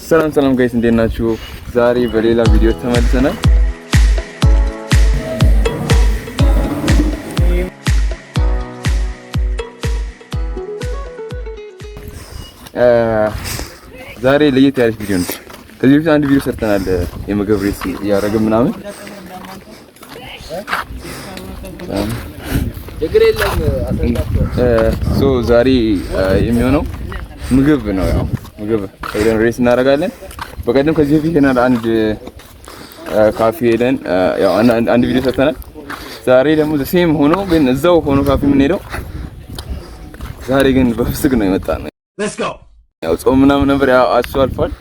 ሰላም ጋይስ እንዴት ናችሁ? ዛሬ በሌላ ቪዲዮ ተመልሰናል። ዛሬ ለየት ያለች ቪዲዮ ነው። ከዚህ በፊት አንድ ቪዲዮ ሰርተናል የምግብ ሬስ እያደረግን ምናምን ዛሬ የሚሆነው ምግብ ነው። ያው ምግብ ሄደን ሬስ እናደርጋለን። በቀደም ከዚህ በፊት አንድ ካፌ ሄደን ያው አንድ ቪዲዮ ሰርተናል። ዛሬ ደግሞ ሴም ሆኖ ግን እዛው ሆኖ ካፌ የምንሄደው ዛሬ ግን በፍስክ ነው የመጣነው። ሌትስ ጎ። ያው ጾም ምናምን ነበር ያው አልፏል።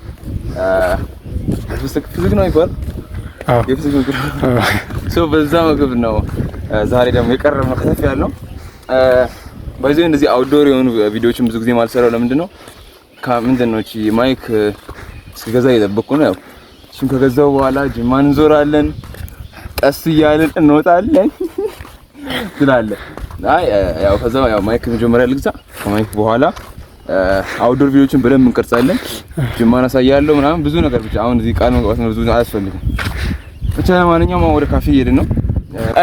ፍስክ ነው ይባል። አዎ የፍስክ ምግብ በዛ ምግብ ነው ዛሬ ደግሞ የቀረበው ከተፍ ያለው በዚህ እንደዚህ አውትዶር የሆኑ ቪዲዮዎችን ብዙ ጊዜ ማልሰራው ለምንድን ነው? ምንድነው እቺ ማይክ እስከገዛ እየጠበቅኩ ነው። ያው እሱን ከገዛው በኋላ ጅማ እንዞራለን፣ ቀስ እያልን እንወጣለን ትላለ። ያው ከዛው ያው ማይክ መጀመሪያ ልግዛ፣ ከማይክ በኋላ አውትዶር ቪዲዮዎችን በደንብ እንቀርጻለን። ጅማን አሳያለሁ ምናምን ብዙ ነገር ብቻ አሁን እዚህ ቃል መግባት ነው ብዙ አያስፈልግም። ብቻ ለማንኛውም ወደ ካፌ እየሄድን ነው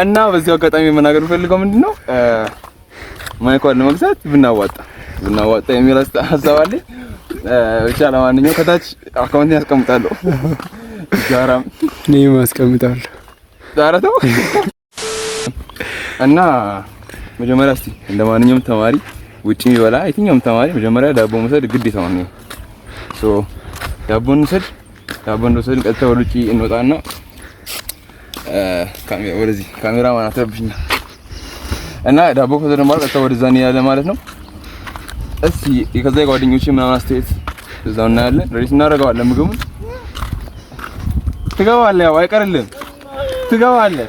እና በዚህ አጋጣሚ መናገር ፈልገው ምንድነው ማይኳን ለመግዛት ብናዋጣ የሚል ሀሳብ አለኝ። ብቻ ለማንኛውም ከታች አካውንት ያስቀምጣለሁ። ዛራም እኔም አስቀምጣለሁ። ዛራተው እና መጀመሪያ እስቲ እንደማንኛውም ተማሪ ውጪ የሚበላ የትኛውም ተማሪ መጀመሪያ ዳቦ መውሰድ ግዴታው ነው። ዳቦ እንወስድ ቀጥታ ወደ ውጪ እንወጣና ካሜራ ማን አትረብሽኝ እና ዳቦ ከዘደማ ቀጥታ ወደዛ እንሄዳለን ማለት ነው። እስቲ ከዛ ጓደኞቼ ምናምን አስተያየት እዛው እናያለን። ሬስ እናደርገዋለን። ምግቡን ትገባለህ፣ ያው አይቀርልህም፣ ትገባለህ።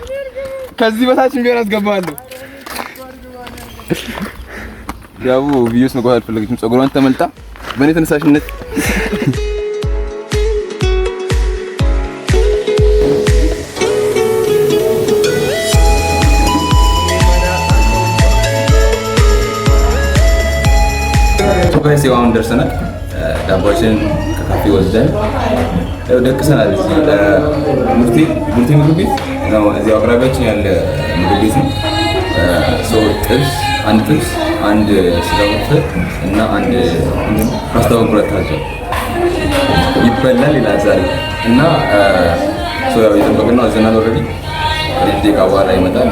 ከዚህ በታችም ቢሆን አስገባለሁ። ያው ቪዲዮስ መግባት አልፈለገችም። ፀጉሯን ተመልጣ በእኔ ተነሳሽነት ጋይስ አሁን ደርሰናል። ዳቦችን ከካፌ ወስደን ደቅሰናል። እዚህ ሙርቲ ምግብ ቤት ነው። እዚህ አቅራቢያችን ያለ ምግብ ቤት ነው። ጥብስ፣ አንድ ስጋ ፍርፍር እና አንድ ፓስታ በብረት ታዟል። ይበላል ይላል ዛሬ እና ያው የጠበቅን ነው። አዘናል ኦልሬዲ ደቂቃ በኋላ ይመጣል።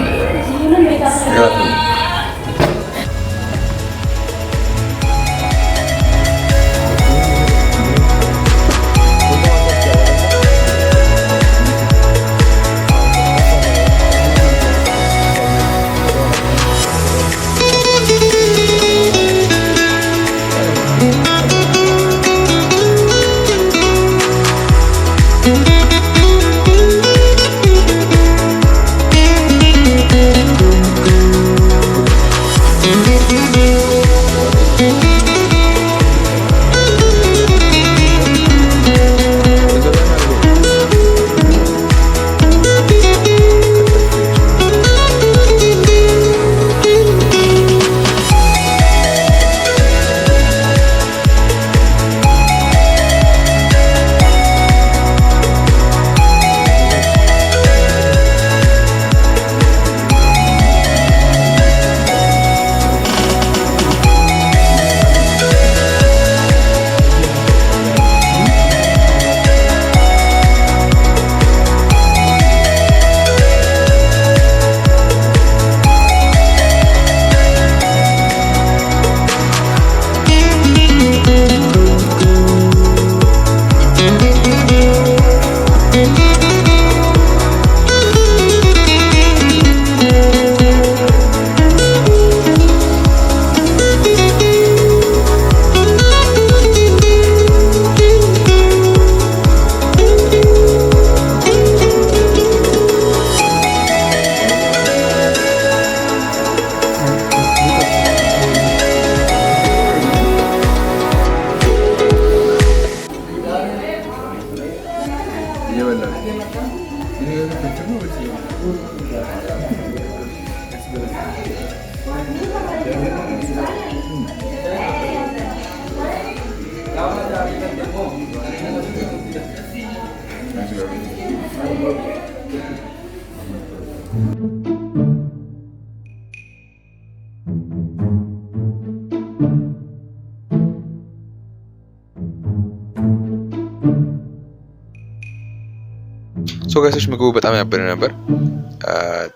ጋይሶች ምግቡ በጣም ያበደ ነበር።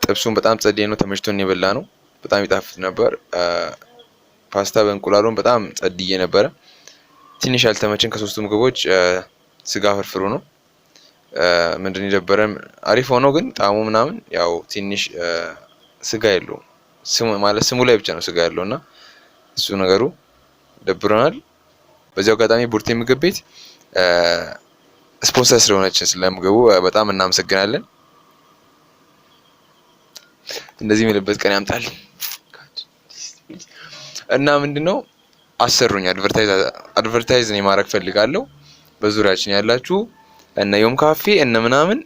ጥብሱን በጣም ጸዴ ነው፣ ተመችቶን የበላ ነው። በጣም ይጣፍጥ ነበር። ፓስታ በእንቁላሉን በጣም ጸድዬ ነበረ። ትንሽ ያልተመቸን ከሶስቱ ምግቦች ስጋ ፍርፍሩ ነው። ምንድን የደበረን አሪፍ ሆኖ ግን ጣዕሙ ምናምን ያው ትንሽ ስጋ የለውም። ስሙ ላይ ብቻ ነው ስጋ ያለው እና እሱ ነገሩ ደብሮናል። በዚያው አጋጣሚ ቡርቴ ምግብ ቤት ስፖንሰር ስለሆነችን ስለምግቡ በጣም እናመሰግናለን። እንደዚህ የሚልበት ቀን ያምጣል። እና ምንድነው አሰሩኝ፣ አድቨርታይዝ ነው ማድረግ ፈልጋለሁ። በዙሪያችን ያላችሁ እነ ዮም ካፌ እነ ምናምን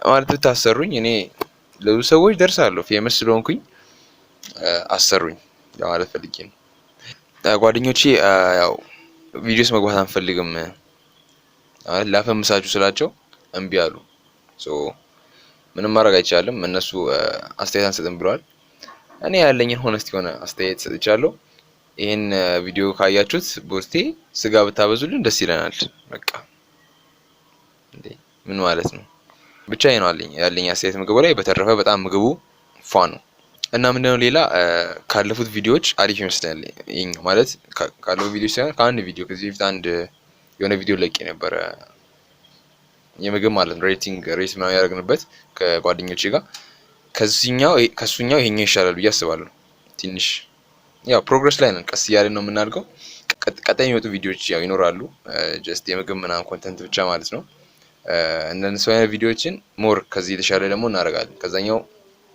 ማለት ብታሰሩኝ እኔ ለብዙ ሰዎች ደርሳለሁ። ፌመስ ስለሆንኩኝ አሰሩኝ ለማለት ፈልጌ ነው። ጓደኞቼ ያው ቪዲዮስ መግባት አንፈልግም ማለት ላፈምሳችሁ ስላቸው እምቢ አሉ። ምንም ማድረግ አይቻልም። እነሱ አስተያየት አንሰጥም ብለዋል። እኔ ያለኝን ሆነስት የሆነ አስተያየት ሰጥቻለሁ። ይሄን ቪዲዮ ካያችሁት ቡርቴ ስጋ ብታበዙልን ደስ ይለናል። በቃ እንዴ ምን ማለት ነው? ብቻ ይሄ ነው ያለኝ አስተያየት ምግቡ ላይ። በተረፈ በጣም ምግቡ ፏ ነው እና ምንድነው ሌላ ካለፉት ቪዲዮዎች አሪፍ ይመስላል። ይሄኛው ማለት ካለው ቪዲዮ ሳይሆን ከአንድ ቪዲዮ ከዚህ በፊት አንድ የሆነ ቪዲዮ ለቄ ነበረ የምግብ ማለት ነው ሬት ምናምን ያደረግንበት ከጓደኞቼ ጋር። ከሱኛው ይሄኛው ይሻላል ብዬ አስባለሁ። ትንሽ ያው ፕሮግረስ ላይ ነን፣ ቀስ እያለን ነው የምናልቀው። ቀጣይ የሚወጡ ቪዲዮዎች ያው ይኖራሉ። ጀስት የምግብ ምናምን ኮንተንት ብቻ ማለት ነው። እነዚህ ሰው አይነት ቪዲዮዎችን ሞር ከዚህ የተሻለ ደግሞ እናደርጋለን። ከዛኛው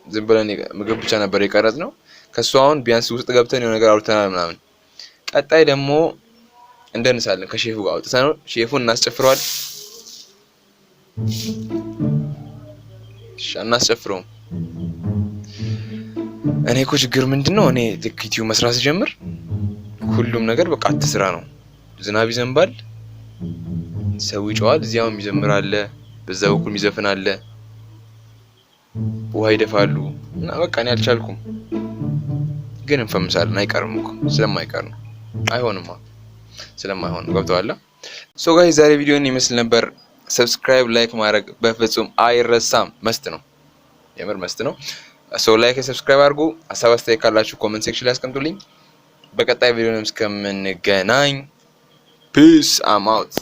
ዝም ብለን ምግብ ብቻ ነበር የቀረጽ ነው። ከሱ አሁን ቢያንስ ውስጥ ገብተን የሆነ ነገር አውርተናል ምናምን። ቀጣይ ደግሞ እንደንሳለን ከሼፉ ጋር አውጥተን ነው ሼፉን እናስጨፍረዋል። እናስጨፍረውም። እኔ እኮ ችግር ምንድነው እኔ ልክ ዩቲዩብ መስራት ስጀምር ሁሉም ነገር በቃ አትስራ ነው። ዝናብ ይዘንባል፣ ሰው ይጮሃል፣ እዚያውም ይዘምራል፣ በዛ በኩል የሚዘፍን አለ፣ ውሃ ይደፋሉ እና በቃ እኔ አልቻልኩም። ግን እንፈምሳለን፣ አይቀርም እኮ ስለማይቀር ነው። አይሆንማ ስለማይሆን ገብተዋል። ሶ ጋይስ ዛሬ ቪዲዮን ይመስል ነበር። ሰብስክራይብ ላይክ ማድረግ በፍጹም አይረሳም። መስት ነው፣ የምር መስት ነው። ሶ ላይክ ሰብስክራይብ አድርጉ። ሀሳብ አስተያየት ካላችሁ ኮሜንት ሴክሽን ላይ አስቀምጡልኝ። በቀጣይ ቪዲዮ እስከምንገናኝ ፒስ አም አውት።